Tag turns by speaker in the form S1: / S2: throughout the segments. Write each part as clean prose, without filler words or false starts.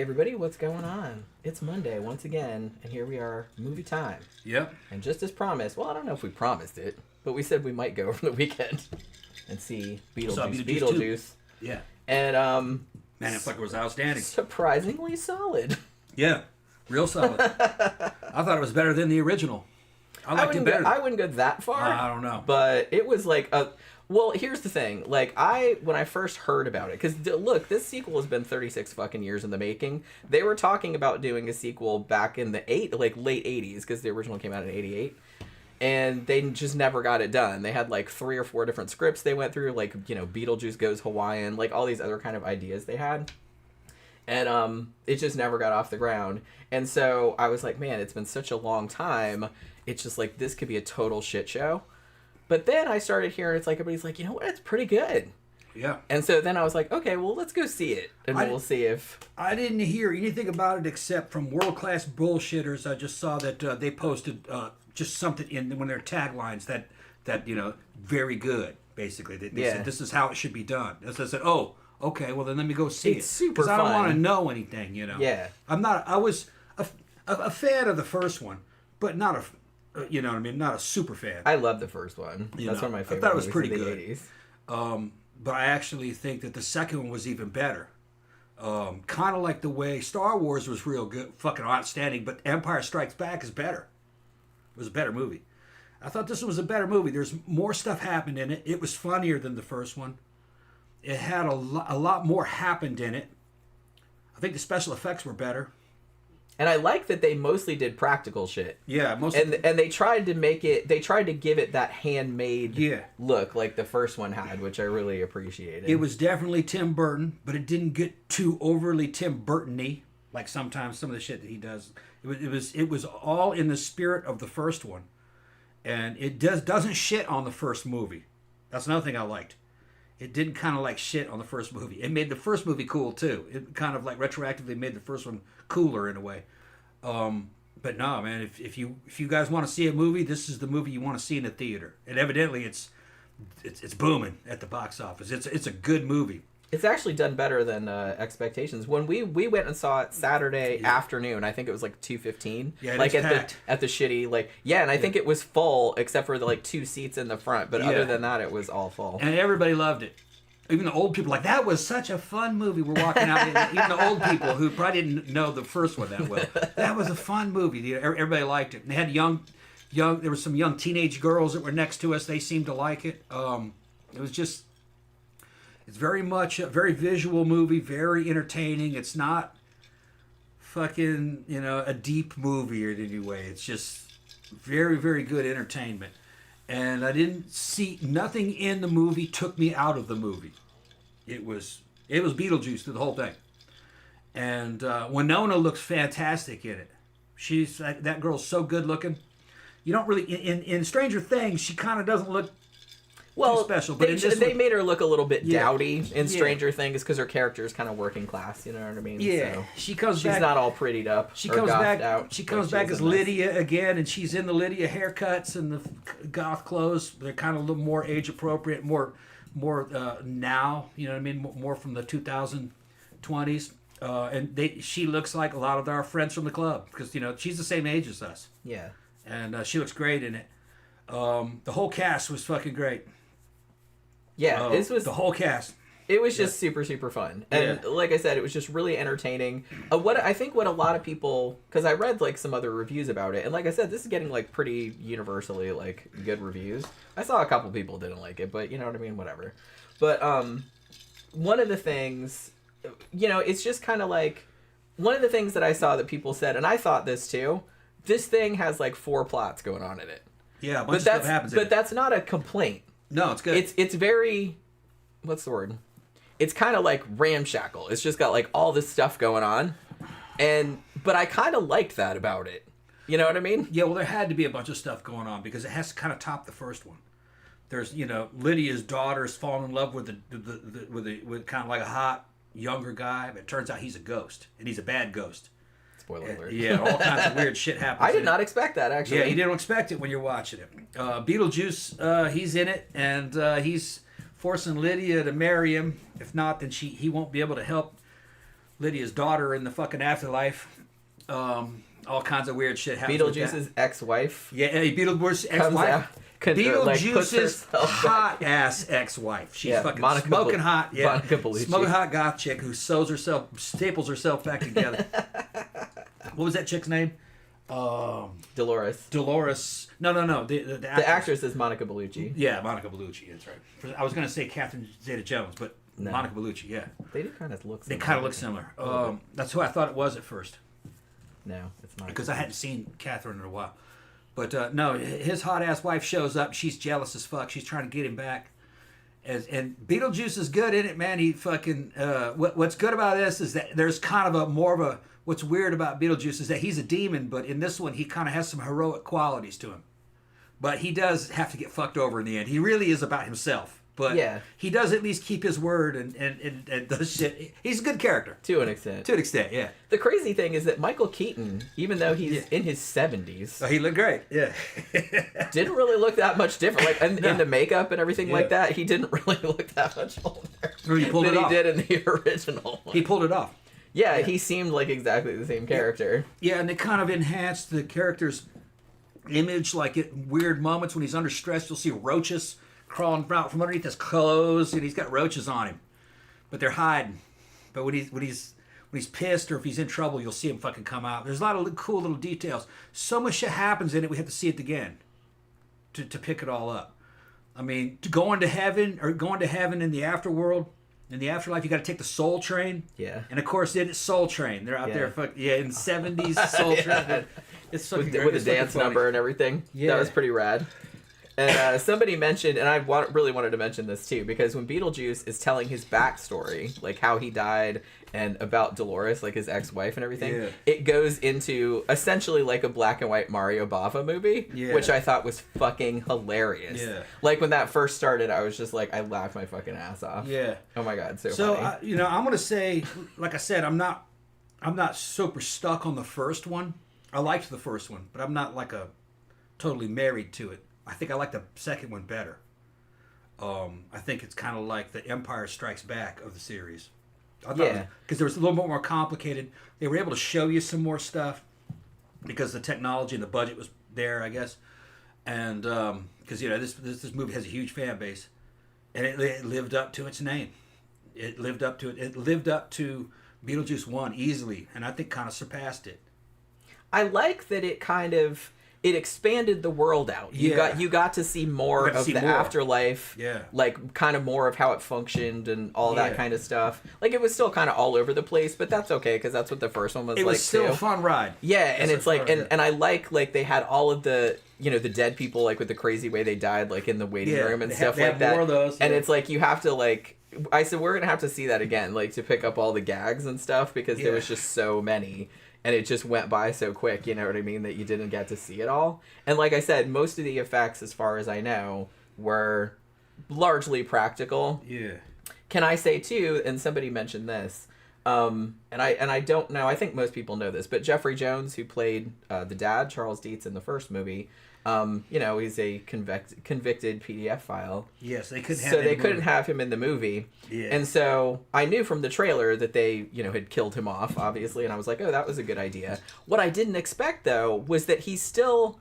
S1: everybody, what's going on? It's Monday once again, and here we are, movie time.
S2: Yep.
S1: And just as promised, well, I don't know if we promised it, but we said we might go over the weekend and see Beetlejuice.
S2: Yeah.
S1: And
S2: man, it was outstanding.
S1: Surprisingly solid.
S2: Yeah, real solid. I thought it was better than the original. I liked it better.
S1: I wouldn't go that far.
S2: I don't know,
S1: but it was like a. Well, here's the thing. Like, when I first heard about it, because look, this sequel has been 36 fucking years in the making. They were talking about doing a sequel back in the late 80s, because the original came out in 88. And they just never got it done. They had like 3 or 4 different scripts they went through, like, you know, Beetlejuice Goes Hawaiian, like all these other kind of ideas they had. And it just never got off the ground. And so I was like, man, it's been such a long time. It's just like, this could be a total shit show. But then I started hearing, it's like, everybody's like, you know what, it's pretty good.
S2: Yeah.
S1: And so then I was like, okay, well, let's go see it. And we'll see if...
S2: I didn't hear anything about it except from world-class bullshitters. I just saw that they posted just something in one of their taglines that you know, very good, basically. They said, this is how it should be done. And so I said, oh, okay, well, then let me go see it.
S1: It's super fun.
S2: Because I don't want to know anything, you know.
S1: Yeah.
S2: I was a fan of the first one, but not a... you know what I mean? Not a super fan.
S1: I love the first one. That's one of my favorite.
S2: I thought it was
S1: movies
S2: pretty
S1: of the
S2: good.
S1: 80s.
S2: But I actually think that the second one was even better. Kind of like the way Star Wars was real good, fucking outstanding, but Empire Strikes Back is better. It was a better movie. I thought this one was a better movie. There's more stuff happened in it. It was funnier than the first one. It had a lot more happened in it. I think the special effects were better.
S1: And I like that they mostly did practical shit.
S2: Yeah,
S1: and they tried to make it. They tried to give it that handmade look like the first one had, which I really appreciated.
S2: It was definitely Tim Burton, but it didn't get too overly Tim Burton-y, like sometimes some of the shit that he does. It was all in the spirit of the first one, and it doesn't shit on the first movie. That's another thing I liked. It didn't kind of like shit on the first movie. It made the first movie cool too. It kind of like retroactively made the first one cooler in a way. But no, man, if you guys want to see a movie, this is the movie you want to see in the theater. And evidently, it's booming at the box office. It's a good movie.
S1: It's actually done better than expectations. When we went and saw it Saturday afternoon, I think it was like 2:15.
S2: Yeah,
S1: like
S2: packed.
S1: at the shitty and I think it was full except for the like 2 seats in the front. But other than that, it was all full.
S2: And everybody loved it. Even the old people like that was such a fun movie. We're walking out. Even the old people who probably didn't know the first one that well. That was a fun movie. Everybody liked it. And they had young. There were some young teenage girls that were next to us. They seemed to like it. It was just. It's very much a very visual movie, very entertaining. It's not fucking, you know, a deep movie in any way. It's just very, very good entertainment. And I didn't see, nothing in the movie took me out of the movie. It was Beetlejuice through the whole thing. And Winona looks fantastic in it. She's, that girl's so good looking. You don't really, in Stranger Things, she kind of doesn't look too special, but
S1: they made her look a little bit dowdy in Stranger Things because her character is kind of working class. You know what I mean?
S2: Yeah,
S1: so
S2: she's
S1: not all prettied up.
S2: She comes back.
S1: Out
S2: she comes back as Lydia again, and she's in the Lydia haircuts and the goth clothes. They're kind of a little more age appropriate, more now. You know what I mean? More from the 2020s. And she looks like a lot of our friends from the club because you know she's the same age as us.
S1: Yeah,
S2: and she looks great in it. The whole cast was fucking great.
S1: Yeah, this was
S2: the whole cast.
S1: It was just super, super fun, and like I said, it was just really entertaining. What a lot of people, because I read like some other reviews about it, and like I said, this is getting like pretty universally like good reviews. I saw a couple people didn't like it, but you know what I mean, whatever. But one of the things, you know, it's just kind of like one of the things that I saw that people said, and I thought this too. This thing has like 4 plots going on in it.
S2: Yeah, a bunch of stuff happens.
S1: But that's not a complaint.
S2: No, it's good.
S1: It's very, what's the word? It's kind of like ramshackle. It's just got like all this stuff going on, but I kind of liked that about it. You know what I mean?
S2: Yeah, well, there had to be a bunch of stuff going on because it has to kind of top the first one. There's, you know, Lydia's daughter's fallen in love with with kind of like a hot younger guy, but it turns out he's a ghost and he's a bad ghost.
S1: Spoiler alert.
S2: Yeah, all kinds of weird shit happens.
S1: I did not expect that, actually.
S2: Yeah, you didn't expect it when you're watching it. Beetlejuice, he's in it, and he's forcing Lydia to marry him. If not, then he won't be able to help Lydia's daughter in the fucking afterlife. All kinds of weird shit happens.
S1: Beetlejuice's ex-wife.
S2: Yeah, Beetlejuice's ex-wife. Beetlejuice's hot ass ex-wife. She's fucking
S1: Monica
S2: smoking hot. Yeah,
S1: Monica Bellucci.
S2: Smoking hot goth chick who staples herself back together. What was that chick's name?
S1: Dolores.
S2: Dolores. No. The
S1: actress is Monica Bellucci.
S2: Yeah, Monica Bellucci. That's right. I was going to say Catherine Zeta-Jones, but no. Monica Bellucci. Yeah.
S1: They do kind of look similar.
S2: They kind of look similar. That's who I thought it was at first.
S1: No, it's not.
S2: Because I hadn't seen Catherine in a while. But no, his hot ass wife shows up. She's jealous as fuck. She's trying to get him back. And Beetlejuice is good in it, man. He fucking. What's good about this is that there's kind of more of a. What's weird about Beetlejuice is that he's a demon, but in this one he kind of has some heroic qualities to him. But he does have to get fucked over in the end. He really is about himself. But he does at least keep his word and does shit. He's a good character.
S1: To an extent.
S2: To an extent, yeah.
S1: The crazy thing is that Michael Keaton, even though he's in his 70s...
S2: Oh, he looked great, yeah.
S1: didn't really look that much different. Like in the makeup and everything like that, he didn't really look that much older
S2: than he
S1: did in the original one.
S2: He pulled it off.
S1: Yeah, he seemed like exactly the same character.
S2: Yeah, and they kind of enhanced the character's image, like at weird moments when he's under stress, you'll see roaches crawling out from underneath his clothes, and he's got roaches on him, but they're hiding. But when he's pissed or if he's in trouble, you'll see him fucking come out. There's a lot of cool little details. So much shit happens in it. We have to see it again to pick it all up. I mean, going to heaven in the afterworld, in the afterlife, you got to take the Soul Train.
S1: Yeah.
S2: And of course, it's Soul Train. They're out there, in the 70s Soul Train. It's
S1: with a dance number and everything. Yeah. That was pretty rad. And somebody mentioned, and I really wanted to mention this too, because when Beetlejuice is telling his backstory, like how he died and about Dolores, like his ex-wife and everything, it goes into essentially like a black and white Mario Bava movie, which I thought was fucking hilarious. Yeah. Like when that first started, I was just like, I laughed my fucking ass off. Yeah. Oh my God, so funny.
S2: I'm going to say, like I said, I'm not super stuck on the first one. I liked the first one, but I'm not like totally married to it. I think I like the second one better. I think it's kind of like the Empire Strikes Back of the series. Because there was a little bit more complicated. They were able to show you some more stuff because the technology and the budget was there, I guess. And because this movie has a huge fan base, and it lived up to its name. It lived up to it. It lived up to Beetlejuice 1 easily, and I think kind of surpassed it.
S1: I like that it expanded the world out. You got to see more of the afterlife. Yeah. Like kind of more of how it functioned and all that kind of stuff. Like it was still kind of all over the place, but that's okay because that's what the first one was like too. It was
S2: still a fun ride.
S1: Yeah, and it's like and I like they had all of the the dead people like with the crazy way they died like in the waiting room and stuff like that. More of those. And it's like you have to I said we're gonna have to see that again like to pick up all the gags and stuff because there was just so many. And it just went by so quick, you know what I mean, that you didn't get to see it all. And like I said, most of the effects, as far as I know, were largely practical. Yeah. Can I say, too, and somebody mentioned this, and I don't know, I think most people know this, but Jeffrey Jones, who played the dad, Charles Dietz, in the first movie, he's a convicted PDF file.
S2: Yes, they couldn't have
S1: him. So they couldn't have him in the movie. Yeah. And so I knew from the trailer that they, had killed him off, obviously, and I was like, oh, that was a good idea. What I didn't expect, though, was that he's still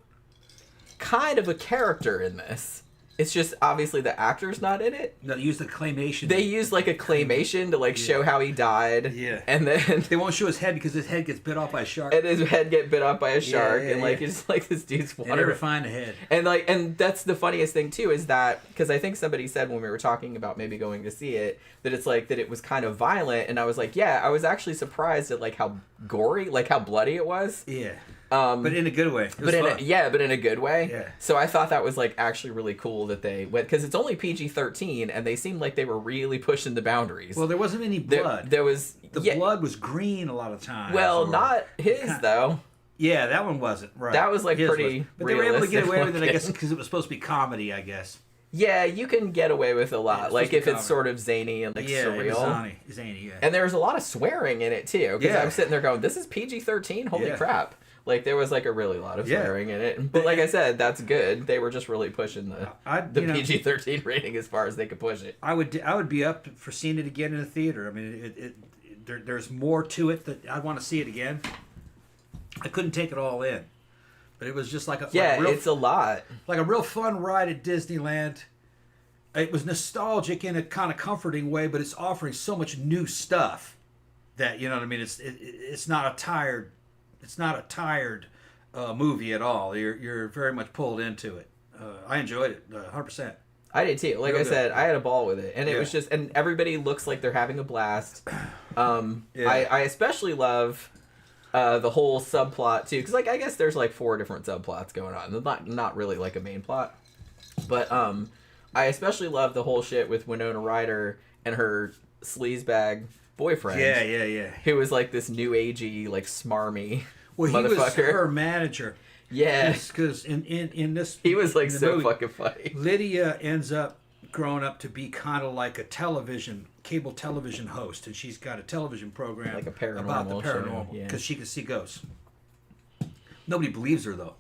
S1: kind of a character in this. It's just obviously the actor's not in it.
S2: No, they use the claymation.
S1: They use like a claymation to show how he died. Yeah. And then
S2: they won't show his head because his head gets bit off by a shark.
S1: And his head get bit off by a shark, and it's like this dude's water.
S2: They never find the head.
S1: And that's the funniest thing too is that because I think somebody said when we were talking about maybe going to see it that it's like that it was kind of violent, and I was like, yeah, I was actually surprised at like how gory, like how bloody it was.
S2: Yeah. But in a good way.
S1: But in a good way. Yeah. So I thought that was like actually really cool that they went because it's only PG-13 and they seemed like they were really pushing the boundaries.
S2: Well, there wasn't any blood.
S1: There was
S2: blood was green a lot of times.
S1: Well, not his though.
S2: Yeah, that one wasn't right.
S1: That was like his pretty.
S2: But they were able to get away with it, I guess, because it was supposed to be comedy, I guess.
S1: Yeah, you can get away with a lot, like if it's sort of zany and surreal.
S2: Zany, yeah.
S1: And there's a lot of swearing in it too, because I was sitting there going, "This is PG-13, holy crap!" Like there was like a really lot of swearing in it, but like I said, that's good. They were just really pushing the PG-13 rating as far as they could push it.
S2: I would be up for seeing it again in the theater. I mean, there's more to it that I want to see it again. I couldn't take it all in, but it was just like
S1: it's a lot.
S2: Like a real fun ride at Disneyland. It was nostalgic in a kind of comforting way, but it's offering so much new stuff that, you know what I mean. It's not a tired movie at all. You're very much pulled into it. I enjoyed it 100%.
S1: I did too. Like I said, I had a ball with it, and it was just, and everybody looks like they're having a blast. I especially love the whole subplot too, because like I guess there's like 4 different subplots going on. There's not really like a main plot, but I especially love the whole shit with Winona Ryder and her sleazebag boyfriend.
S2: Yeah.
S1: Who was like this new agey, like smarmy
S2: motherfucker. He was her manager.
S1: Yeah.
S2: Because in this...
S1: He was like so
S2: movie,
S1: fucking funny.
S2: Lydia ends up growing up to be kind of like a cable television host. And she's got a television program
S1: like a paranormal
S2: about the paranormal. Because she can see ghosts. Nobody believes her, though.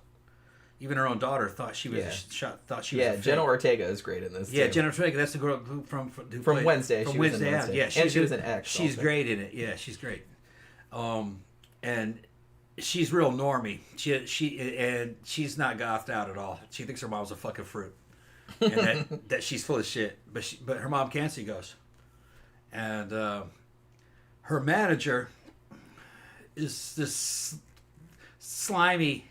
S2: Even her own daughter thought she was a
S1: Jenna Ortega is great in this too.
S2: Yeah, Jenna Ortega, that's the girl who
S1: from Wednesday.
S2: From
S1: she
S2: Wednesday,
S1: was in Wednesday.
S2: yeah.
S1: And she was in X.
S2: She's
S1: also.
S2: great in it. Yeah, she's great. And she's real normy. She's not gothed out at all. She thinks her mom's a fucking fruit, and that she's full of shit. But her mom can't see ghosts. And her manager is this slimy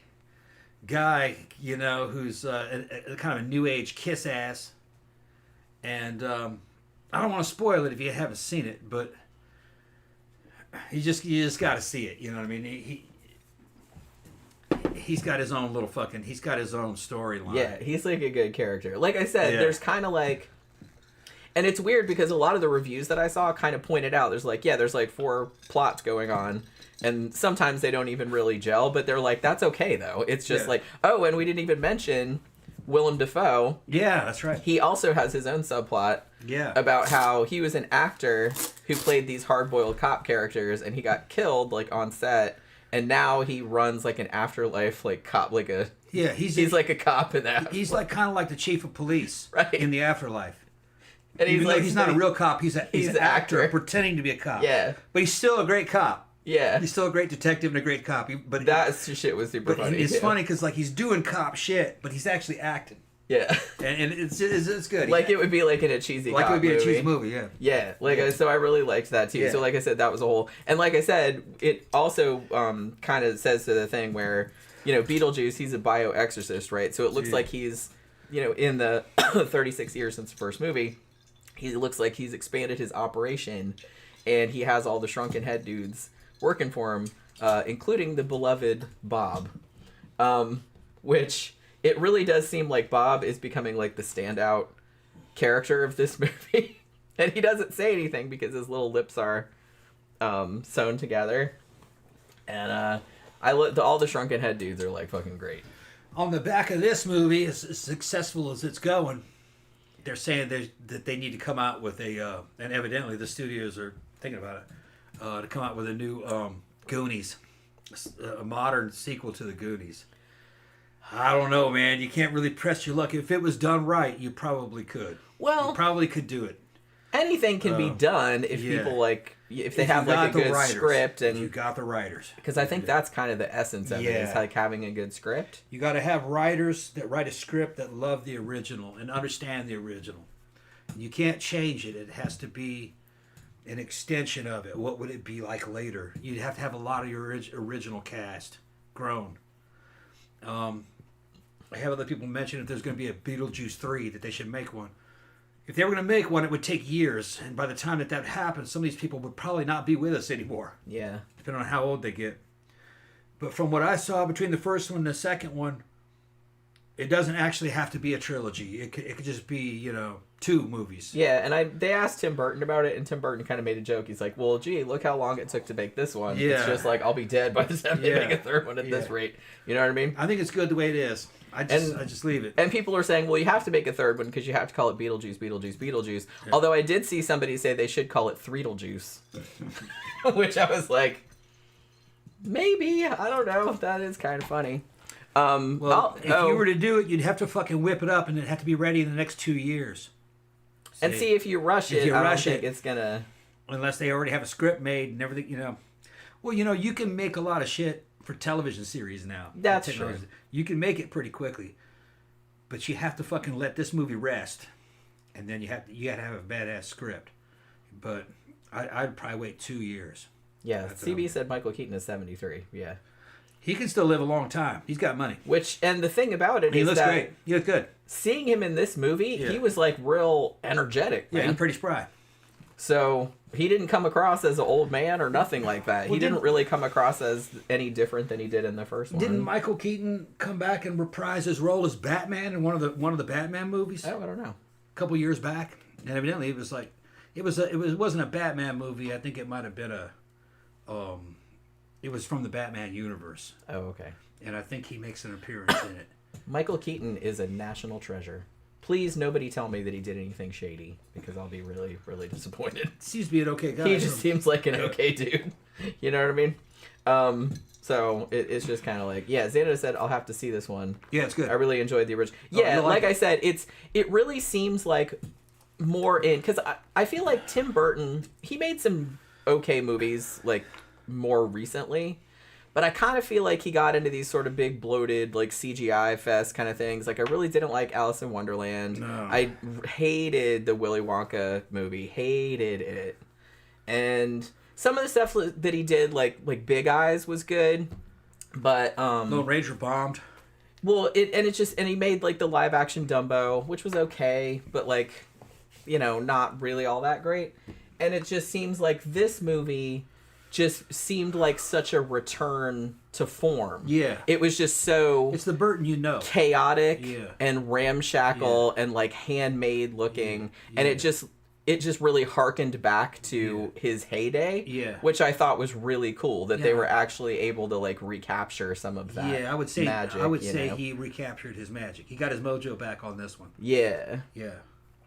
S2: guy, you know, who's a kind of a new age kiss ass. And I don't want to spoil it if you haven't seen it, but you just got to see it. You know what I mean? He's got his own he's got his own storyline.
S1: Yeah, he's like a good character. Like I said, there's kind of like, and it's weird because a lot of the reviews that I saw kind of pointed out there's like 4 plots going on. And sometimes they don't even really gel, but they're like, that's okay, though. It's just like, oh, and we didn't even mention Willem Dafoe.
S2: Yeah, that's right.
S1: He also has his own subplot about how he was an actor who played these hard-boiled cop characters, and he got killed, like, on set, and now he runs, like, an afterlife, like, cop, like a...
S2: Yeah,
S1: he's like a cop in that.
S2: He's, like, kind of like the chief of police in the afterlife.
S1: And
S2: he's not a real cop, he's an actor pretending to be a cop.
S1: Yeah.
S2: But he's still a great cop.
S1: Yeah.
S2: He's still a great detective and a great cop. But
S1: that shit was super funny.
S2: It's funny because, like, he's doing cop shit, but he's actually acting.
S1: Yeah.
S2: And it's good.
S1: Like, it would be, like, in a cheesy
S2: like
S1: cop
S2: it would be
S1: movie.
S2: a cheesy movie, yeah.
S1: Yeah. Like, so I really liked that, too.
S2: Yeah.
S1: So, like I said, that was a whole... And like I said, it also kind of says to the thing where, you know, Beetlejuice, he's a bioexorcist, right? So it looks like he's, you know, in the 36 years since the first movie, he looks like he's expanded his operation, and he has all the shrunken head dudes working for him, including the beloved Bob, which it really does seem like Bob is becoming like the standout character of this movie. And he doesn't say anything because his little lips are sewn together. And all the shrunken head dudes are like fucking great.
S2: On the back of this movie, as successful as it's going, they're saying that they need to come out with and evidently the studios are thinking about it, to come out with a new Goonies, a modern sequel to the Goonies. I don't know, man. You can't really press your luck. If it was done right, you probably could. Well, you probably could do it.
S1: Anything can be done if people like if they have like a good script and
S2: you got the writers.
S1: Because I think that's kind of the essence of it, is like having a good script.
S2: You got to have writers that write a script that love the original and understand the original. You can't change it. It has to be an extension of it. What would it be like later? You'd have to have a lot of your original cast grown. I have other people mention if there's going to be a Beetlejuice 3, that they should make one. If they were going to make one, it would take years. And by the time that happens, some of these people would probably not be with us anymore.
S1: Yeah.
S2: Depending on how old they get. But from what I saw between the first one and the second one, it doesn't actually have to be a trilogy. It could just be, 2 movies.
S1: Yeah, and they asked Tim Burton about it, and Tim Burton kind of made a joke. He's like, well, gee, look how long it took to make this one. Yeah. It's just like, I'll be dead by the time they make a third one at this rate. You know what I mean?
S2: I think it's good the way it is. I just leave it.
S1: And people are saying, well, you have to make a third one because you have to call it Beetlejuice, Beetlejuice, Beetlejuice. Yeah. Although I did see somebody say they should call it Threedlejuice. Which I was like, maybe. I don't know. That is kind of funny.
S2: If you were to do it, you'd have to fucking whip it up, and it'd have to be ready in the next 2 years.
S1: And see, if you rush it, I don't think it's gonna...
S2: unless they already have a script made and everything, Well, you can make a lot of shit for television series now.
S1: That's true.
S2: You can make it pretty quickly, but you have to fucking let this movie rest, and then you got to have a badass script. But I'd probably wait 2 years.
S1: Yeah, CB said Michael Keaton is 73. Yeah.
S2: He can still live a long time. He's got money.
S1: And the thing about it is
S2: he looks
S1: that
S2: great. He looks good.
S1: Seeing him in this movie, he was like real energetic.
S2: Yeah,
S1: man.
S2: and pretty spry.
S1: So he didn't come across as an old man or nothing like that. He didn't really come across as any different than he did in the first one.
S2: Didn't Michael Keaton come back and reprise his role as Batman in one of the Batman movies?
S1: Oh, I don't know.
S2: A couple years back, and evidently it was like it wasn't a Batman movie. I think it might have been it was from the Batman universe.
S1: Oh, okay.
S2: And I think he makes an appearance in it.
S1: Michael Keaton is a national treasure. Please, nobody tell me that he did anything shady, because I'll be really, really disappointed.
S2: Seems to be an okay guy.
S1: He just seems like an okay dude. You know what I mean? So it's just kind of like, yeah, Xander said, I'll have to see this one.
S2: Yeah, it's good.
S1: I really enjoyed the original. Yeah, like I said, it really seems like more in, because I feel like Tim Burton, he made some okay movies, like, more recently. But I kind of feel like he got into these sort of big bloated like CGI fest kind of things. Like I really didn't like Alice in Wonderland.
S2: No.
S1: I hated the Willy Wonka movie. Hated it. And some of the stuff that he did like Big Eyes was good. But
S2: Lone Ranger bombed.
S1: Well, and he made like the live action Dumbo, which was okay, but like, not really all that great. And it just seems like this movie just seemed like such a return to form.
S2: Yeah.
S1: It was just so...
S2: It's the Burton
S1: chaotic and ramshackle and like handmade looking. And it just really harkened back to his heyday.
S2: Yeah.
S1: Which I thought was really cool that they were actually able to like recapture some of that
S2: I would say
S1: magic.
S2: I would say he recaptured his magic. He got his mojo back on this one.
S1: Yeah.
S2: Yeah.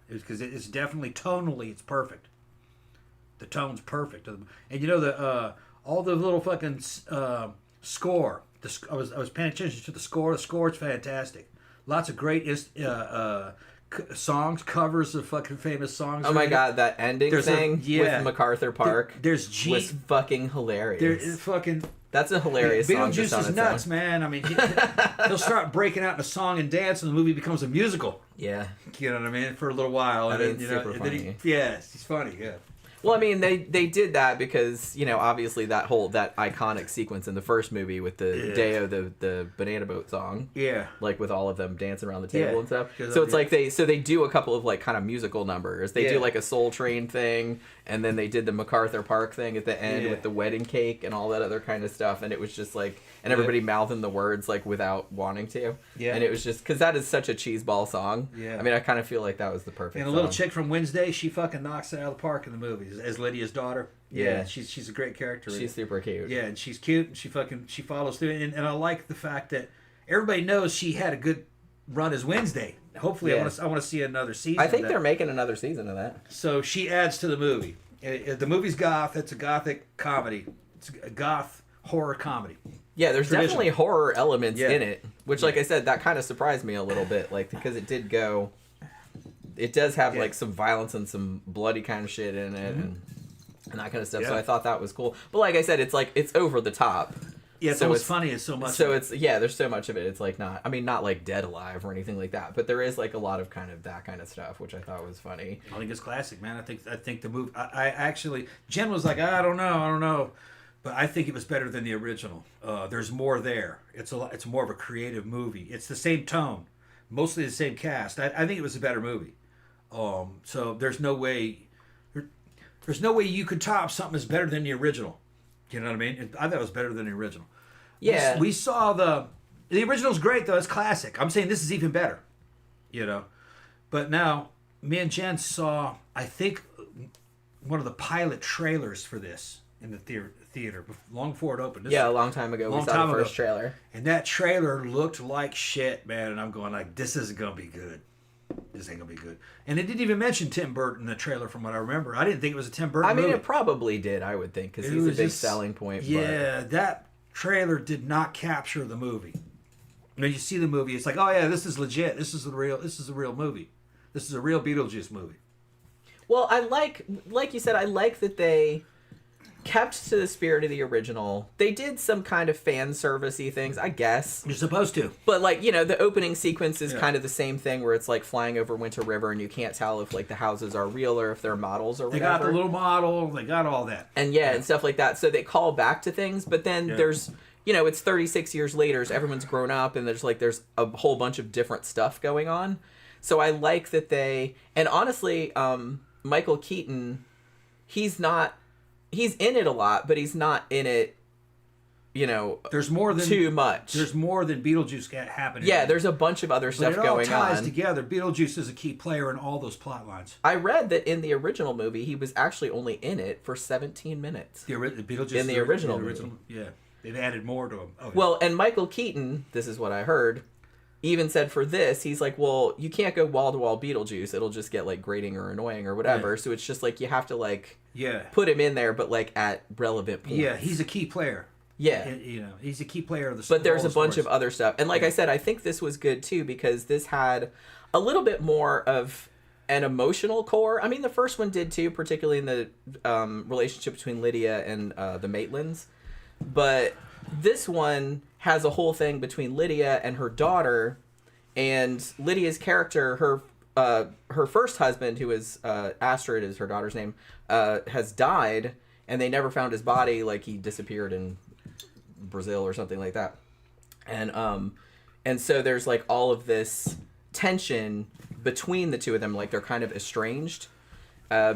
S2: Because it's definitely tonally it's perfect. The tone's perfect, and all the little fucking score. I was paying attention to the score. The score's fantastic. Lots of great songs, covers of fucking famous songs.
S1: Oh my god, that ending thing with MacArthur Park.
S2: There's was
S1: fucking hilarious. That's a hilarious song.
S2: Beetlejuice is nuts, man. I mean, he'll start breaking out in a song and dance, and the movie becomes a musical.
S1: Yeah,
S2: you know what I mean, for a little while.
S1: Super funny.
S2: He's funny. Yeah.
S1: Well, I mean, they did that because, obviously that iconic sequence in the first movie with the Deo, the banana boat song.
S2: Yeah.
S1: Like with all of them dancing around the table and stuff. So it's like they do a couple of like kind of musical numbers. They do like a Soul Train thing, and then they did the MacArthur Park thing at the end with the wedding cake and all that other kind of stuff. And it was just like, and everybody mouthing the words like without wanting to. Yeah. And it was just, because that is such a cheeseball song. Yeah. I mean, I kind of feel like that was the perfect
S2: And a little chick from Wednesday, she fucking knocks it out of the park in the movies. As Lydia's daughter. Yeah. She's a great character.
S1: She's super cute.
S2: Yeah, and she's cute, and she follows through. And I like the fact that everybody knows she had a good run as Wednesday. Hopefully, I want to see another season.
S1: I think they're making another season of that.
S2: So she adds to the movie. The movie's goth. It's a gothic comedy. It's a goth horror comedy.
S1: Yeah, there's definitely horror elements in it, which, like I said, that kind of surprised me a little bit, like because it does have like some violence and some bloody kind of shit in it and that kind of stuff. So I thought that was cool. But like I said, it's over the top.
S2: Yeah, it's almost funny. It's so much.
S1: So it's there's so much of it. It's like not like Dead Alive or anything like that, but there is like a lot of kind of that kind of stuff, which I thought was funny.
S2: I think it's classic, man. I think the movie. I actually, Jen was like, I don't know, but I think it was better than the original. There's more there. It's more of a creative movie. It's the same tone, mostly the same cast. I think it was a better movie. So there's no way you could top something that's better than the original. You know what I mean? I thought it was better than the original.
S1: Yeah.
S2: We saw the original's great though. It's classic. I'm saying this is even better. But now me and Jen saw, I think, one of the pilot trailers for this in the theater long before it opened.
S1: A long time ago we saw the first trailer.
S2: And that trailer looked like shit, man. And I'm going like, this isn't gonna be good. This ain't gonna be good. And it didn't even mention Tim Burton in the trailer from what I remember. I didn't think it was a Tim Burton movie.
S1: It probably did, I would think, because he's a big selling point.
S2: Yeah, that trailer did not capture the movie. When you see the movie, it's like, oh yeah, this is legit. This is a real movie. This is a real Beetlejuice movie.
S1: Well, I like you said, I like that they kept to the spirit of the original. They did some kind of fan servicey things, I guess.
S2: You're supposed to.
S1: But like, the opening sequence is kind of the same thing where it's like flying over Winter River and you can't tell if like the houses are real or if they're models or whatever.
S2: They got the little model, they got all that.
S1: And and stuff like that. So they call back to things, but then there's it's 36 years later, so everyone's grown up and there's a whole bunch of different stuff going on. So I like that and honestly, Michael Keaton, he's in it a lot, but he's not in it,
S2: there's more than
S1: too much.
S2: There's more than Beetlejuice happening.
S1: Yeah, there's a bunch of other stuff going on.
S2: It all ties together. Beetlejuice is a key player in all those plot lines.
S1: I read that in the original movie, he was actually only in it for 17 minutes.
S2: Beetlejuice
S1: in the original movie.
S2: Yeah, they've added more to him. Oh, yeah.
S1: Well, and Michael Keaton, this is what I heard, even said for this, he's like, well, you can't go wall-to-wall Beetlejuice. It'll just get, grating or annoying or whatever. Yeah. So it's just, you have to, put him in there, but, at relevant points.
S2: Yeah, he's a key player.
S1: Yeah.
S2: He's a key player of the story.
S1: But there's a bunch of other stuff. And I said, I think this was good, too, because this had a little bit more of an emotional core. I mean, the first one did, too, particularly in the relationship between Lydia and the Maitlands. But this one has a whole thing between Lydia and her daughter, and Lydia's character, her first husband, who is Astrid is her daughter's name, has died, and they never found his body. He disappeared in Brazil or something like that, and so there's all of this tension between the two of them. They're kind of estranged.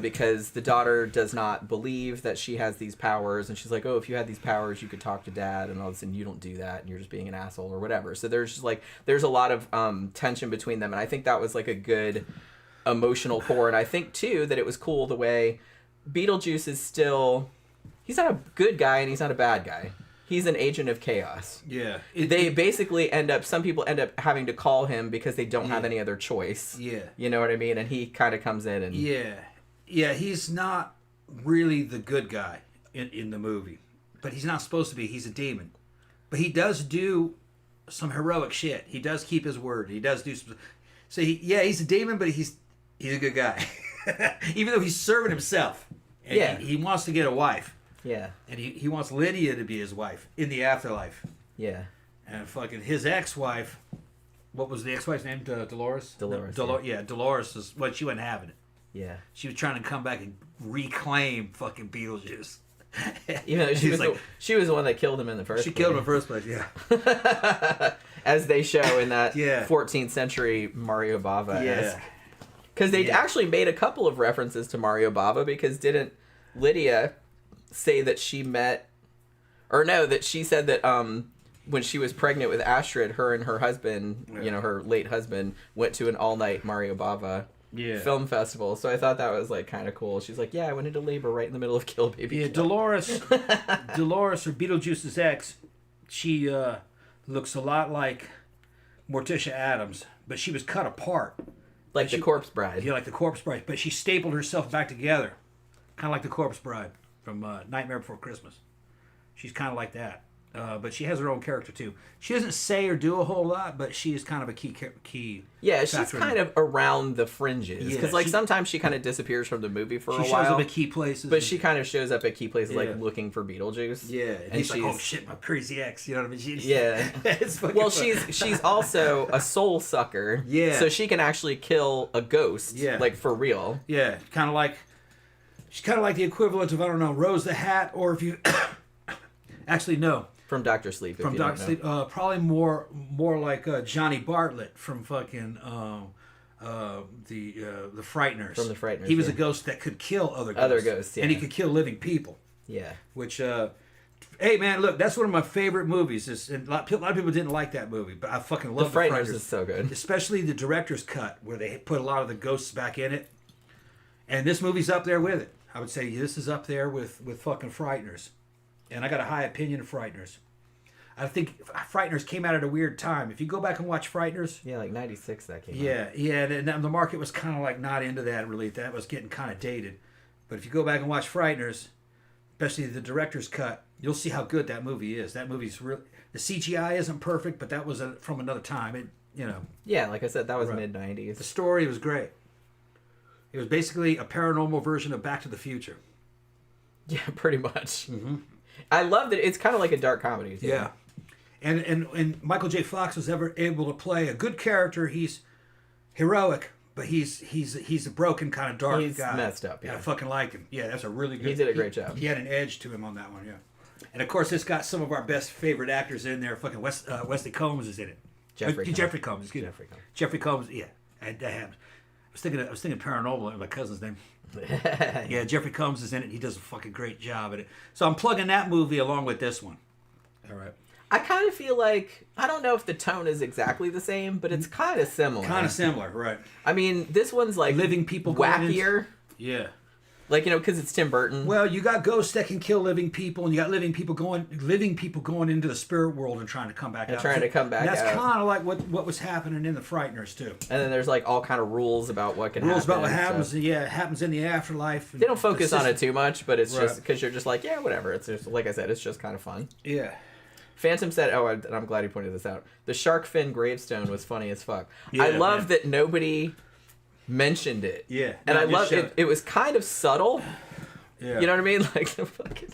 S1: Because the daughter does not believe that she has these powers, and she's like, oh, if you had these powers, you could talk to Dad, and all of a sudden you don't do that, and you're just being an asshole or whatever. So there's just there's a lot of tension between them, and I think that was a good emotional core. And I think too that it was cool the way Beetlejuice is still, he's not a good guy and he's not a bad guy. He's an agent of chaos. Yeah. Basically some people end up having to call him because they don't have any other choice. Yeah. You know what I mean? And he kind of comes in and...
S2: Yeah, he's not really the good guy in the movie. But he's not supposed to be. He's a demon. But he does do some heroic shit. He does keep his word. He does do some... So, he's a demon, but he's a good guy. Even though he's serving himself. And he wants to get a wife. Yeah. And he wants Lydia to be his wife in the afterlife. Yeah. And fucking his ex-wife... What was the ex-wife's name? Dolores?
S1: Dolores.
S2: Dolores is... Well, she wasn't having it.
S1: Yeah.
S2: She was trying to come back and reclaim fucking Beetlejuice.
S1: Even though she was the one that killed him in the first place.
S2: She killed him in the first place, yeah.
S1: As they show in that 14th century Mario Bava-esque. Because they actually made a couple of references to Mario Bava, because didn't Lydia say that she met... Or no, that she said that when she was pregnant with Astrid, her and her husband, her late husband, went to an all-night Mario Bava film festival. So I thought that was kind of cool. She's like, I went into labor right in the middle of Kill Baby Kill.
S2: Dolores or Beetlejuice's ex, she looks a lot like Morticia Addams, but she was cut apart.
S1: Like the Corpse Bride.
S2: Yeah, like the Corpse Bride. But she stapled herself back together. Kind of like the Corpse Bride from Nightmare Before Christmas. She's kind of like that. But she has her own character too. She doesn't say or do a whole lot, but she is kind of a key.
S1: Yeah, she's kind of around the fringes, because sometimes she kind of disappears from the movie for a while.
S2: She shows up at key places,
S1: but she kind of shows up at key places looking for Beetlejuice.
S2: Yeah, and he's like, "Oh shit, my crazy ex," you know what I mean?
S1: It's well, she's also a soul sucker. Yeah, so she can actually kill a ghost. Yeah, for real.
S2: Yeah, she's kind of like the equivalent of, I don't know, Rose the Hat, or if you actually no.
S1: From Dr. Sleep.
S2: From Dr. Sleep, probably more like Johnny Bartlett from fucking the Frighteners.
S1: From the Frighteners.
S2: He was a ghost that could kill other ghosts. And he could kill living people. Yeah. Which, hey man, look, that's one of my favorite movies. And a lot of people didn't like that movie, but I fucking love
S1: The Frighteners. Is so good.
S2: Especially the director's cut, where they put a lot of the ghosts back in it. And this movie's up there with it. I would say this is up there with fucking Frighteners. And I got a high opinion of Frighteners. I think Frighteners came out at a weird time. If you go back and watch Frighteners...
S1: Yeah, 96 that came
S2: out. Yeah, and the market was kind of not into that, really. That was getting kind of dated. But if you go back and watch Frighteners, especially the director's cut, you'll see how good that movie is. That movie's really... The CGI isn't perfect, but that was from another time.
S1: Yeah, like I said, that was mid-90s.
S2: The story was great. It was basically a paranormal version of Back to the Future.
S1: Yeah, pretty much. I love that it's kind of like a dark comedy too.
S2: Yeah. And Michael J. Fox was ever able to play a good character. He's heroic, but he's a broken kind of dark
S1: He's
S2: guy.
S1: messed up. Yeah,
S2: I fucking like him. Yeah, that's a really good.
S1: He did a great job.
S2: He had an edge to him on that one. Yeah. And of course, it's got some of our best favorite actors in there. Fucking Wesley Combs is in it. Jeffrey Combs. Excuse me. Jeffrey Combs. Yeah, that happens. I was thinking Paranormal, my cousin's name. Yeah, Jeffrey Combs is in it. He does a fucking great job at it. So I'm plugging that movie along with this one. All right.
S1: I kind of feel like, I don't know if the tone is exactly the same, but it's kind of similar.
S2: Kind of similar, right.
S1: I mean, this one's like
S2: living people
S1: wackier.
S2: Yeah.
S1: Like, you know, because it's Tim Burton.
S2: Well, you got ghosts that can kill living people, and you got living people going into the spirit world and trying to come back out.
S1: Trying to come back
S2: and that's
S1: out.
S2: That's kind of like what was happening in The Frighteners, too.
S1: And then there's like all kind of rules about what can happen.
S2: Rules about what happens, yeah, it happens in the afterlife.
S1: They don't focus on it too much, but it's just because you're just like, yeah, whatever. It's just, like I said, it's just kind of fun.
S2: Yeah.
S1: Phantom said, and I'm glad he pointed this out, the shark fin gravestone was funny as fuck.
S2: Yeah,
S1: I love that nobody mentioned it.
S2: Yeah.
S1: And I love it. It was kind of subtle.
S2: Yeah.
S1: You know what I mean? Like, the fucking...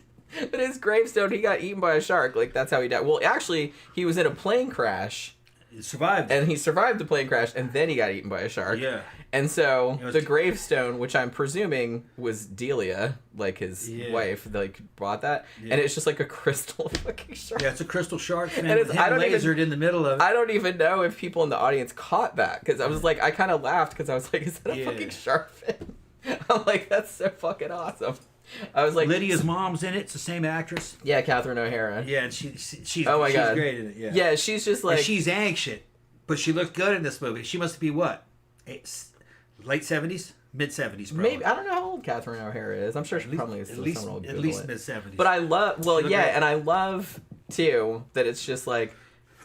S1: But his gravestone, he got eaten by a shark. Like, that's how he died. Well, actually, he was in a plane crash.
S2: He survived.
S1: And he survived the plane crash, and then he got eaten by a shark.
S2: Yeah.
S1: And so, the gravestone, which I'm presuming was Delia, like his wife, like, bought that. Yeah. And it's just like a crystal fucking shark.
S2: Yeah, it's a crystal shark. And
S1: it's
S2: lasered in the middle of it.
S1: I don't even know if people in the audience caught that. Because I was like, I kind of laughed because I was like, is that a fucking shark fin? I'm like, that's so fucking awesome. I was like,
S2: Lydia's mom's in it. It's the same actress.
S1: Yeah, Catherine O'Hara.
S2: Yeah, and she's
S1: oh my God.
S2: She's great in it. Yeah.
S1: Yeah, she's just like,
S2: and she's anxious, but she looked good in this movie. She must be what, late 70s, mid 70s, probably.
S1: Maybe I don't know how old Catherine O'Hara is. I'm sure she probably is
S2: at least mid 70s.
S1: But I love, and I love too that it's just like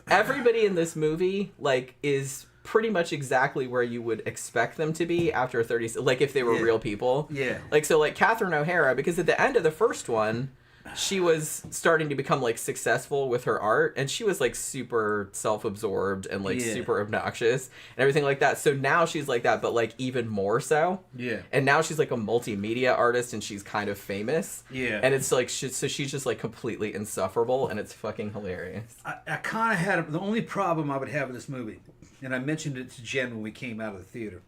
S1: everybody in this movie like is pretty much exactly where you would expect them to be after 30, like if they were real people.
S2: Yeah.
S1: Like, so like Catherine O'Hara, because at the end of the first one, she was starting to become like successful with her art, and she was like super self-absorbed and like super obnoxious and everything like that. So now she's like that, but like even more so.
S2: Yeah.
S1: And now she's like a multimedia artist, and she's kind of famous.
S2: Yeah.
S1: And it's like, so she's just like completely insufferable, and it's fucking hilarious.
S2: I kind of had the only problem I would have with this movie, and I mentioned it to Jen when we came out of the theater,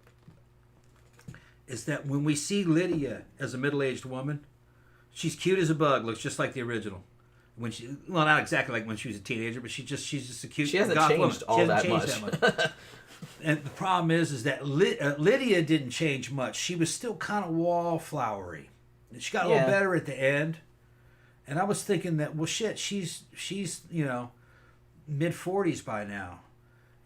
S2: is that when we see Lydia as a middle-aged woman, she's cute as a bug, looks just like the original. Well, not exactly like when she was a teenager, but she's just a cute.
S1: She hasn't changed all that much.
S2: And the problem is that Lydia didn't change much. She was still kind of wallflowery. She got a little better at the end. And I was thinking that, well, shit, she's mid-40s by now.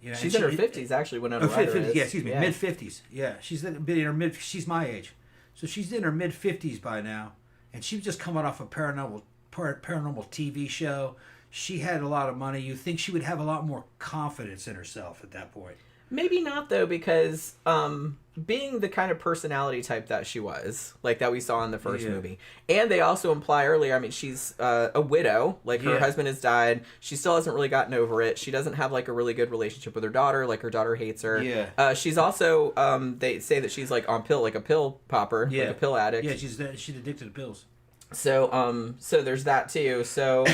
S2: You know,
S1: she's in her 50s, actually, Winona Ryder is.
S2: Yeah, excuse me, mid-50s. Yeah, she's in her mid. She's my age, so she's in her mid-50s by now, and she was just coming off a paranormal TV show. She had a lot of money. You think she would have a lot more confidence in herself at that point?
S1: Maybe not, though, because being the kind of personality type that she was, like that we saw in the first movie, and they also imply earlier, I mean, she's a widow, like her husband has died, she still hasn't really gotten over it, she doesn't have like a really good relationship with her daughter, like her daughter hates her. She's also, they say that she's like on like a pill popper, like a pill addict.
S2: Yeah, she's addicted to pills.
S1: So, so there's that too, so...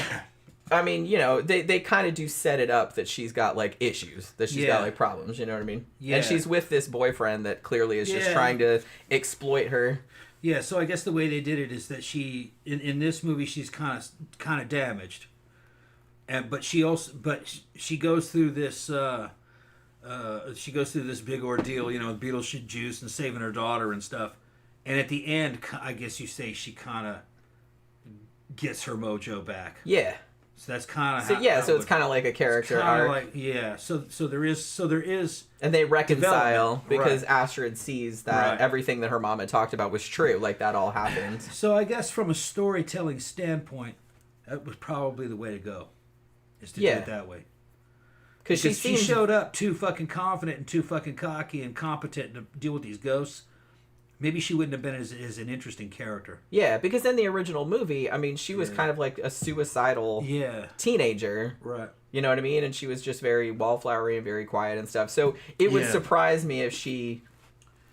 S1: I mean, you know, they kind of do set it up that she's got, like, issues, that she's got, like, problems, you know what I mean? Yeah. And she's with this boyfriend that clearly is just trying to exploit her.
S2: Yeah, so I guess the way they did it is that she, in this movie, she's kind of damaged. But she goes through this, big ordeal, you know, with Beetlejuice and saving her daughter and stuff. And at the end, I guess you say she kind of gets her mojo back.
S1: Yeah.
S2: So that's kind of
S1: so it's kind of like a character arc.
S2: Like, so there is,
S1: and they reconcile because Astrid sees that everything that her mom had talked about was true. Like that all happened.
S2: So I guess from a storytelling standpoint, that was probably the way to go, is to do it that way. Because she showed up too fucking confident and too fucking cocky and competent to deal with these ghosts. Maybe she wouldn't have been as an interesting character. Yeah,
S1: because in the original movie, I mean, she was kind of like a suicidal teenager.
S2: Right.
S1: You know what I mean? And she was just very wallflowery and very quiet and stuff. So it would surprise me if she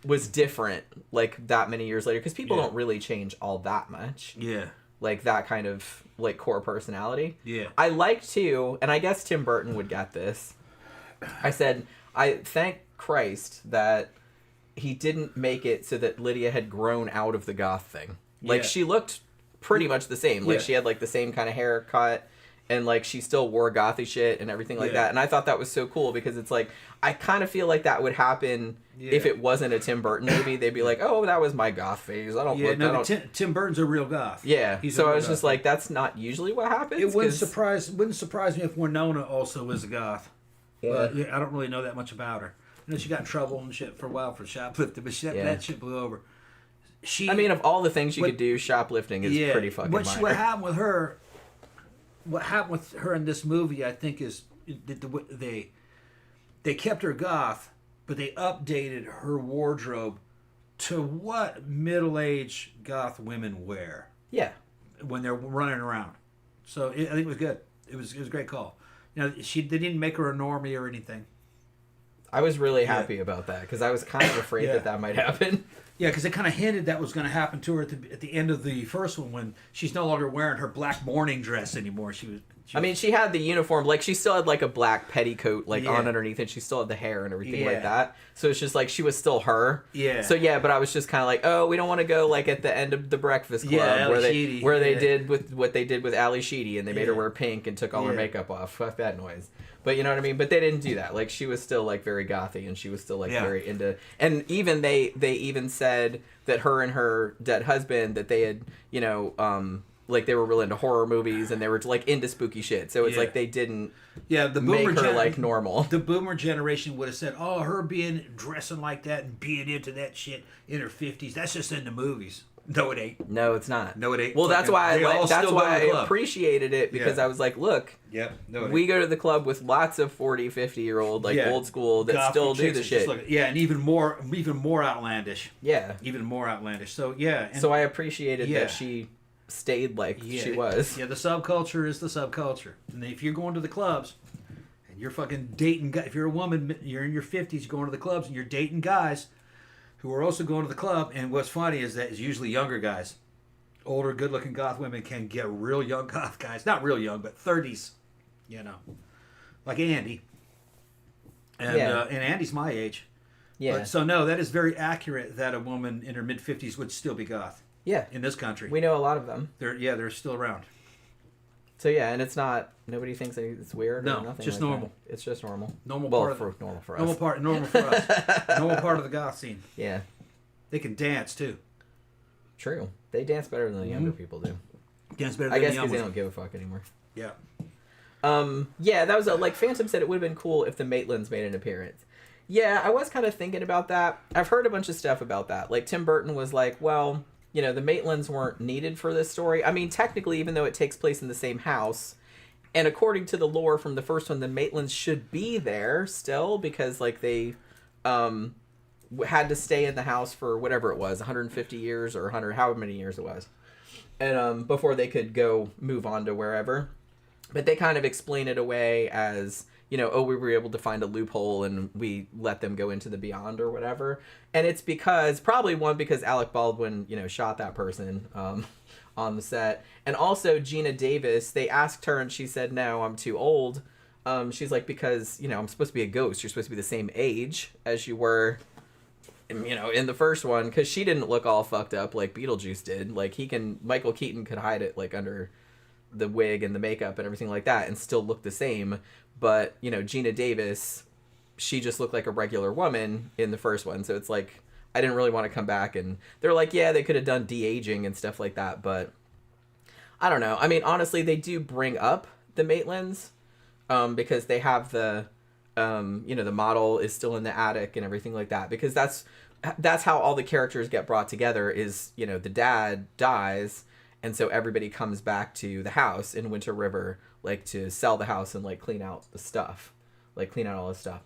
S1: was different like that many years later, because people
S2: Yeah.
S1: don't really change all that much.
S2: Yeah.
S1: Like that kind of like core personality.
S2: Yeah.
S1: I like too, and I guess Tim Burton would get this. I said, I thank Christ that he didn't make it so that Lydia had grown out of the goth thing. Like,
S2: Yeah.
S1: she looked pretty much the same. Like,
S2: Yeah.
S1: she had, like, the same kind of haircut, and, like, she still wore gothy shit and everything like
S2: Yeah.
S1: that. And I thought that was so cool, because it's like, I kind of feel like that would happen if it wasn't a Tim Burton movie. They'd be like, oh, that was my goth phase. I don't
S2: Yeah,
S1: look, I
S2: no,
S1: don't...
S2: Tim Burton's a real goth.
S1: Yeah,
S2: He's a
S1: so I
S2: real
S1: was just
S2: goth.
S1: like, that's not usually what happens.
S2: It wouldn't
S1: 'cause-
S2: surprise me if Winona also was a goth.
S1: Yeah.
S2: But yeah, I don't really know that much about her. You know, she got in trouble and shit for a while for shoplifting, but that shit blew over.
S1: I mean, of all the things you could do, shoplifting is pretty fucking minor.
S2: What happened with her? What happened with her in this movie? I think is that they kept her goth, but they updated her wardrobe to what middle-aged goth women wear
S1: Yeah.
S2: when they're running around. So I think it was good. It was a great call. You know, they didn't make her a normie or anything.
S1: I was really happy about that, because I was kind of afraid that might happen.
S2: Yeah, because they kind of hinted that was going to happen to her at the end of the first one, when she's no longer wearing her black mourning dress anymore.
S1: I mean, she had the uniform, like, she still had, like, a black petticoat, like, on underneath, and she still had the hair and everything like that. So it's just, like, she was still her.
S2: Yeah.
S1: So, yeah, but I was just kind of like, oh, we don't want to go, like, at the end of The Breakfast Club, where they did with what they did with Ali Sheedy, and they made her wear pink and took all her makeup off. Fuck that noise. But you know what I mean? But they didn't do that. Like, she was still, like, very gothy, and she was still, like, very into... And even they even said that her and her dead husband, that they had, you know... like, they were real into horror movies, and they were, like, into spooky shit. So it's like they didn't
S2: the
S1: make her, like, normal.
S2: The boomer generation would have said, oh, her dressing like that and being into that shit in her 50s, that's just in the movies. No, it ain't.
S1: No, it's not.
S2: No, it ain't.
S1: Well, that's why I appreciated it, because
S2: Yeah.
S1: I was like, look, we go to the club with lots of 40, 50-year-old, like, old school that
S2: Gothic
S1: still do
S2: chicks
S1: the
S2: that
S1: shit.
S2: just look- and even more outlandish.
S1: Yeah.
S2: Even more outlandish. So, yeah. And
S1: So I appreciated that she stayed like she was.
S2: Yeah, the subculture is the subculture. And if you're going to the clubs and you're fucking dating guys, if you're a woman, you're in your 50s, you're going to the clubs and you're dating guys who are also going to the club. And what's funny is that it's usually younger guys. Older, good-looking goth women can get real young goth guys. Not real young, but 30s, you know. Like Andy. And and Andy's my age.
S1: Yeah.
S2: But, so, no, that is very accurate that a woman in her mid-50s would still be goth.
S1: Yeah.
S2: In this country.
S1: We know a lot of them.
S2: They're still around.
S1: So yeah, and it's not, nobody thinks it's weird or nothing.
S2: Just
S1: like
S2: normal.
S1: That. It's just normal.
S2: Normal
S1: well,
S2: part
S1: for normal for us.
S2: Normal for us. Normal part of the goth scene.
S1: Yeah.
S2: They can dance too.
S1: True. They dance better than the younger people do.
S2: Dance better than
S1: I guess
S2: the young
S1: because they
S2: ones.
S1: don't give a fuck anymore.
S2: Yeah.
S1: Yeah, that was like Phantom said, it would have been cool if the Maitlands made an appearance. Yeah, I was kind of thinking about that. I've heard a bunch of stuff about that. Like, Tim Burton was like, well, you know, the Maitlands weren't needed for this story. I mean, technically, even though it takes place in the same house, and according to the lore from the first one, the Maitlands should be there still, because, like, they had to stay in the house for whatever it was, 150 years or 100, however many years it was, and before they could go move on to wherever. But they kind of explain it away as, you know, oh, we were able to find a loophole and we let them go into the beyond or whatever. And it's because, probably one, because Alec Baldwin, you know, shot that person on the set. And also Gina Davis, they asked her and she said, no, I'm too old. She's like, because, you know, I'm supposed to be a ghost. You're supposed to be the same age as you were, you know, in the first one. Because she didn't look all fucked up like Beetlejuice did. Like, Michael Keaton could hide it, like, under the wig and the makeup and everything like that and still look the same. But, you know, Gina Davis, she just looked like a regular woman in the first one. So it's like, I didn't really want to come back. And they're like, yeah, they could have done de-aging and stuff like that. But I don't know. I mean, honestly, they do bring up the Maitlands because they have the, you know, the model is still in the attic and everything like that. Because that's how all the characters get brought together is, you know, the dad dies. And so everybody comes back to the house in Winter River, like, to sell the house and, like, clean out the stuff. Like, clean out all the stuff.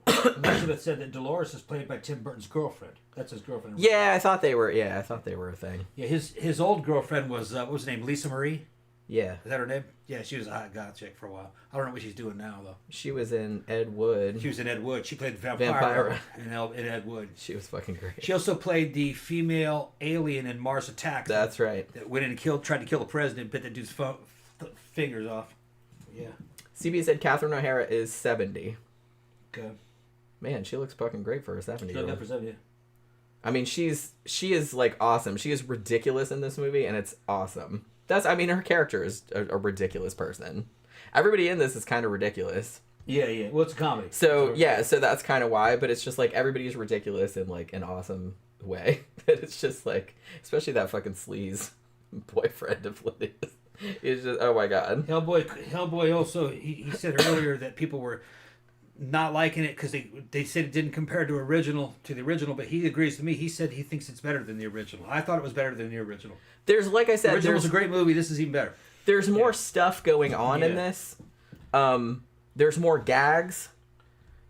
S2: Most of it said that Dolores is played by Tim Burton's girlfriend. That's his girlfriend.
S1: Yeah, I thought they were a thing.
S2: Yeah, his old girlfriend was, what was her name, Lisa Marie?
S1: Yeah.
S2: Is that her name? Yeah, she was a hot goth chick for a while. I don't know what she's doing now, though.
S1: She was in Ed Wood.
S2: She was in Ed Wood. She played the vampire in Ed Wood.
S1: She was fucking great.
S2: She also played the female alien in Mars Attacks.
S1: That's right.
S2: That went in and tried to kill the president, bit that dude's fingers off. Yeah.
S1: CB said Catherine O'Hara is 70.
S2: Okay.
S1: Man, she looks fucking great for a 70.
S2: She looked up for 70.
S1: I mean, she is like awesome. She is ridiculous in this movie, and it's awesome. Her character is a ridiculous person. Everybody in this is kind of ridiculous.
S2: Yeah. Well, it's a comedy.
S1: So that's kind of why. But it's just like everybody's ridiculous in like an awesome way. It's just like, especially that fucking sleaze boyfriend of Lydia's. It's just, oh my god.
S2: Hellboy also, he said earlier that people were not liking it because they said it didn't compare to the original, but he agrees with me. He said he thinks it's better than the original. I thought it was better than the original.
S1: There's, like I said,
S2: the original was a great movie. This is even better.
S1: There's more stuff going on in this. There's more gags.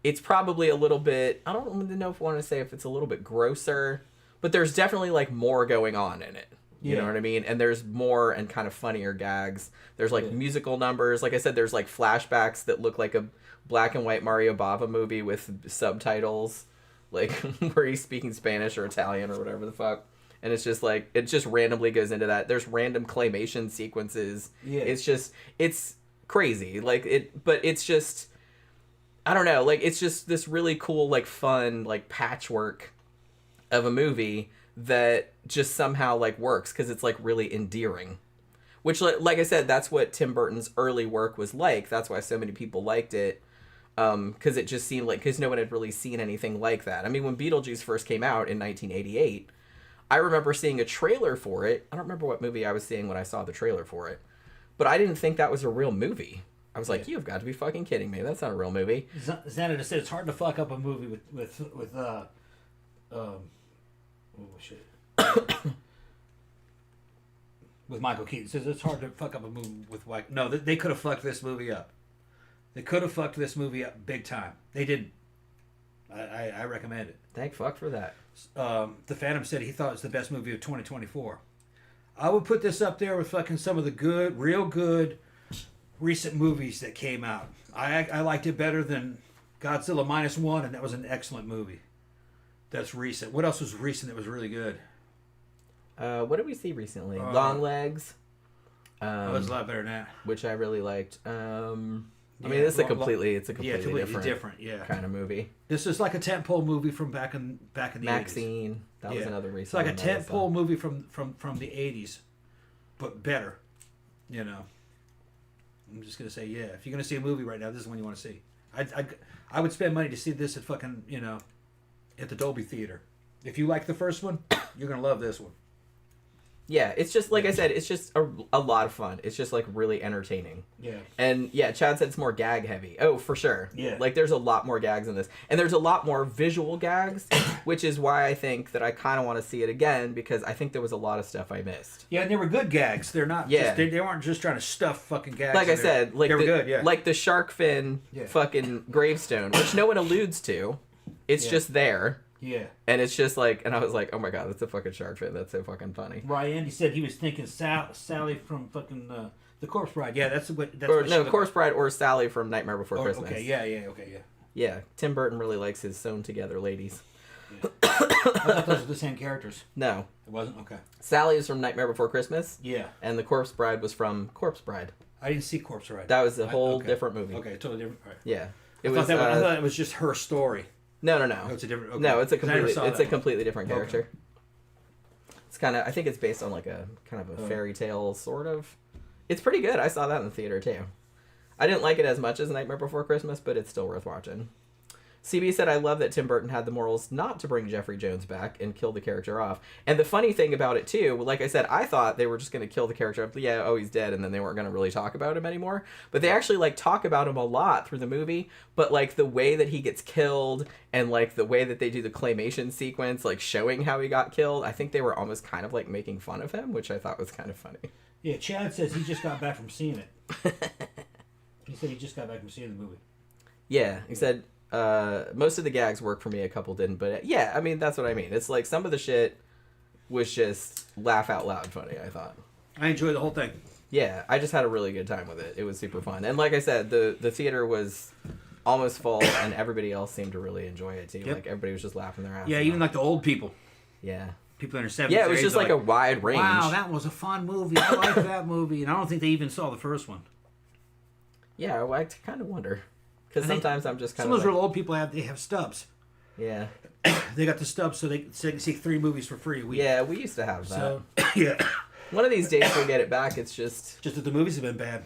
S1: It's probably a little bit, I don't even know if I want to say if it's a little bit grosser, but there's definitely like more going on in it. You know what I mean? And there's more and kind of funnier gags. There's like musical numbers. Like I said, there's like flashbacks that look like a black and white Mario Bava movie with subtitles, like where he's speaking Spanish or Italian or whatever the fuck. And it's just like, it just randomly goes into that. There's random claymation sequences. Yeah. It's crazy. But it's just, I don't know, like it's just this really cool, like fun, like patchwork of a movie that just somehow like works because it's like really endearing. Which, like I said, that's what Tim Burton's early work was like. That's why so many people liked it. Because it just seemed like, because no one had really seen anything like that. I mean, when Beetlejuice first came out in 1988, I remember seeing a trailer for it. I don't remember what movie I was seeing when I saw the trailer for it. But I didn't think that was a real movie. I was like, you've got to be fucking kidding me. That's not a real movie.
S2: Xana just said it's hard to fuck up a movie with with Michael Keaton. Says it's hard to fuck up a movie with Mike. No, they could have fucked this movie up. They could have fucked this movie up big time. They didn't. I recommend it.
S1: Thank fuck for that.
S2: The Phantom said he thought it was the best movie of 2024. I would put this up there with fucking some of the real good recent movies that came out. I liked it better than Godzilla -1, and that was an excellent movie. That's recent. What else was recent that was really good?
S1: What did we see recently? Long Legs.
S2: That was a lot better than that.
S1: Which I really liked. I mean, it's a completely
S2: different
S1: kind of movie.
S2: This is like a tentpole movie from back in the
S1: Maxine.
S2: 80s.
S1: That was another recent.
S2: It's like a tentpole movie from the 80s, but better. You know. I'm just gonna say, if you're gonna see a movie right now, this is the one you want to see. I would spend money to see this at fucking at the Dolby Theater. If you like the first one, you're gonna love this one.
S1: Yeah, it's just, like I said, it's just a lot of fun. It's just, like, really entertaining. Yeah. And, Chad said it's more gag heavy. Oh, for sure. Yeah. Like, there's a lot more gags in this. And there's a lot more visual gags, which is why I think that I kind of want to see it again, because I think there was a lot of stuff I missed.
S2: Yeah, and they were good gags. They're not just, they weren't just trying to stuff fucking gags.
S1: Like I said, like,
S2: they were good, yeah.
S1: Like the shark fin fucking gravestone, which no one alludes to. It's just there. Yeah. And it's just like, and I was like, oh my god, that's a fucking shark fin. That's so fucking funny.
S2: Ryan, he said he was thinking Sally from fucking The Corpse Bride. Yeah, that's what.
S1: Corpse Bride or Sally from Nightmare Before Christmas.
S2: Okay, yeah.
S1: Yeah, Tim Burton really likes his sewn together ladies.
S2: Yeah. I thought those were the same characters.
S1: No.
S2: It wasn't? Okay.
S1: Sally is from Nightmare Before Christmas.
S2: Yeah.
S1: And The Corpse Bride was from Corpse Bride.
S2: I didn't see Corpse Bride.
S1: That was a whole different movie.
S2: Okay, totally different. Right.
S1: Yeah.
S2: I thought it was just her story.
S1: No.
S2: Oh, it's a different. Okay.
S1: No, it's a completely different character. Okay. It's kind of, I think it's based on like a kind of a fairy tale sort of. It's pretty good. I saw that in the theater too. I didn't like it as much as Nightmare Before Christmas, but it's still worth watching. CB said, I love that Tim Burton had the morals not to bring Jeffrey Jones back and kill the character off. And the funny thing about it, too, like I said, I thought they were just going to kill the character off. Yeah, oh, he's dead, and then they weren't going to really talk about him anymore. But they actually, like, talk about him a lot through the movie. But, like, the way that he gets killed and, like, the way that they do the claymation sequence, like, showing how he got killed, I think they were almost kind of, like, making fun of him, which I thought was kind of funny.
S2: Yeah, Chad says he just got back from seeing it. He said he just got back from seeing the movie.
S1: Yeah, he said... most of the gags work for me, a couple didn't, but yeah, I mean, that's what I mean. It's like some of the shit was just laugh out loud funny, I thought.
S2: I enjoyed the whole thing.
S1: Yeah, I just had a really good time with it. It was super fun. And like I said, the theater was almost full, and everybody else seemed to really enjoy it too. Yep. Like everybody was just laughing their ass
S2: off. Even like the old people.
S1: Yeah.
S2: People in their 70s.
S1: Yeah, it was just like a wide range.
S2: Wow, that was a fun movie. I like that movie. And I don't think they even saw the first one.
S1: Yeah, I kind of wonder. Because sometimes I'm just kind
S2: of... Some of those real old people, they have stubs.
S1: Yeah.
S2: They got the stubs so they can see 3 movies for free a week.
S1: Yeah, we used to have that.
S2: So, yeah.
S1: One of these days we'll get it back. It's just...
S2: Just that the movies have been bad.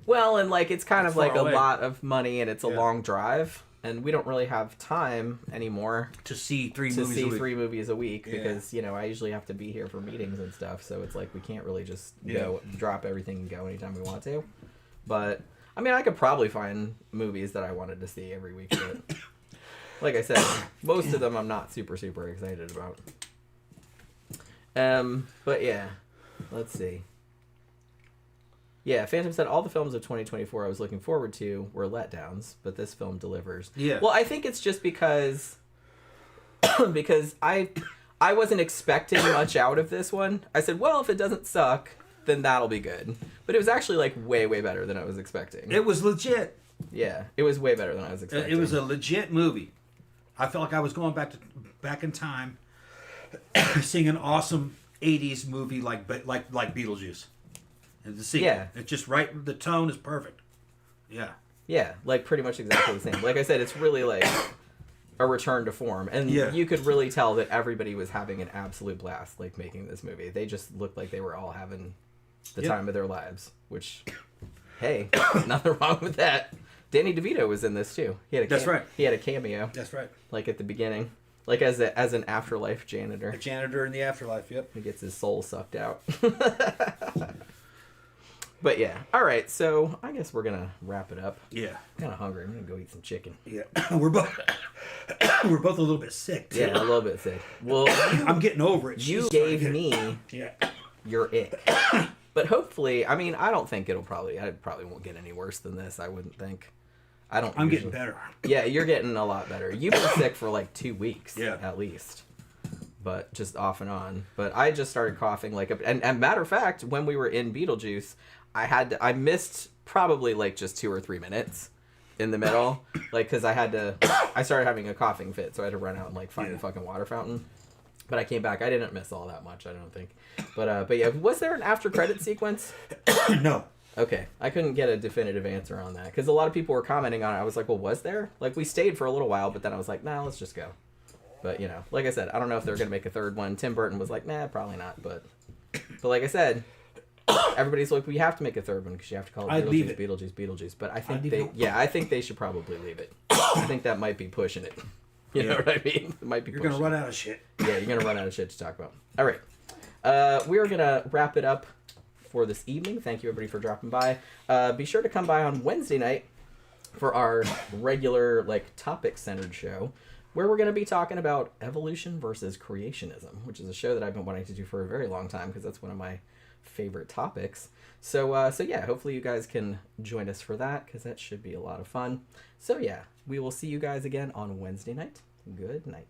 S1: Well, and like it's kind of like a lot of money and it's a long drive. And we don't really have time anymore
S2: to see 3 movies
S1: a week because, you know, I usually have to be here for meetings and stuff. So it's like we can't really just go drop everything and go anytime we want to. But, I mean, I could probably find movies that I wanted to see every week. But like I said, most of them I'm not super, super excited about. But yeah, let's see. Yeah, Phantom said all the films of 2024 I was looking forward to were letdowns, but this film delivers.
S2: Yeah.
S1: Well, I think it's just because I wasn't expecting much out of this one. I said, well, if it doesn't suck, then that'll be good. But it was actually like way, way better than I was expecting.
S2: It was legit.
S1: Yeah, it was way better than I was expecting.
S2: It was a legit movie. I felt like I was going back in time, seeing an awesome 80s movie like Beetlejuice. And the sequel. Yeah. It's just right. The tone is perfect. Yeah.
S1: Yeah, like pretty much exactly the same. Like I said, it's really like a return to form. And you could really tell that everybody was having an absolute blast, like making this movie. They just looked like they were all having the time of their lives, which, hey, nothing wrong with that. Danny DeVito was in this too.
S2: That's right.
S1: He had a cameo.
S2: That's right.
S1: Like at the beginning. Like as an afterlife janitor.
S2: A janitor in the afterlife, yep.
S1: He gets his soul sucked out. But yeah, all right. So I guess we're gonna wrap it up.
S2: Yeah,
S1: I'm kind of hungry. I'm gonna go eat some chicken.
S2: Yeah, we're both a little bit sick too.
S1: Yeah, a little bit sick. Well,
S2: I'm getting over it.
S1: You gave me your ick, but hopefully, I mean, I don't think I probably won't get any worse than this. I wouldn't think.
S2: I'm getting better.
S1: Yeah, you're getting a lot better. You've been sick for like 2 weeks, at least. But just off and on. But I just started coughing and matter of fact, when we were in Beetlejuice, I missed probably like just 2 or 3 minutes in the middle, like because I started having a coughing fit, so I had to run out and like find the fucking water fountain. But I came back. I didn't miss all that much, I don't think. But yeah, was there an after credit sequence?
S2: No.
S1: Okay, I couldn't get a definitive answer on that because a lot of people were commenting on it. I was like, well, was there? Like we stayed for a little while, but then I was like, nah, let's just go. But you know, like I said, I don't know if they're gonna make a third one. Tim Burton was like, nah, probably not. But like I said, everybody's like, we have to make a third one because you have to call it Beetlejuice. But I think they should probably leave it. I think that might be pushing it. You know what I mean? It might be.
S2: You're gonna run out of shit.
S1: Yeah, you're gonna run out of shit to talk about. All right, we are gonna wrap it up for this evening. Thank you everybody for dropping by. Be sure to come by on Wednesday night for our regular like topic centered show, where we're going to be talking about evolution versus creationism, which is a show that I've been wanting to do for a very long time because that's one of my favorite topics. So yeah, hopefully you guys can join us for that because that should be a lot of fun. So yeah, we will see you guys again on Wednesday night. Good night.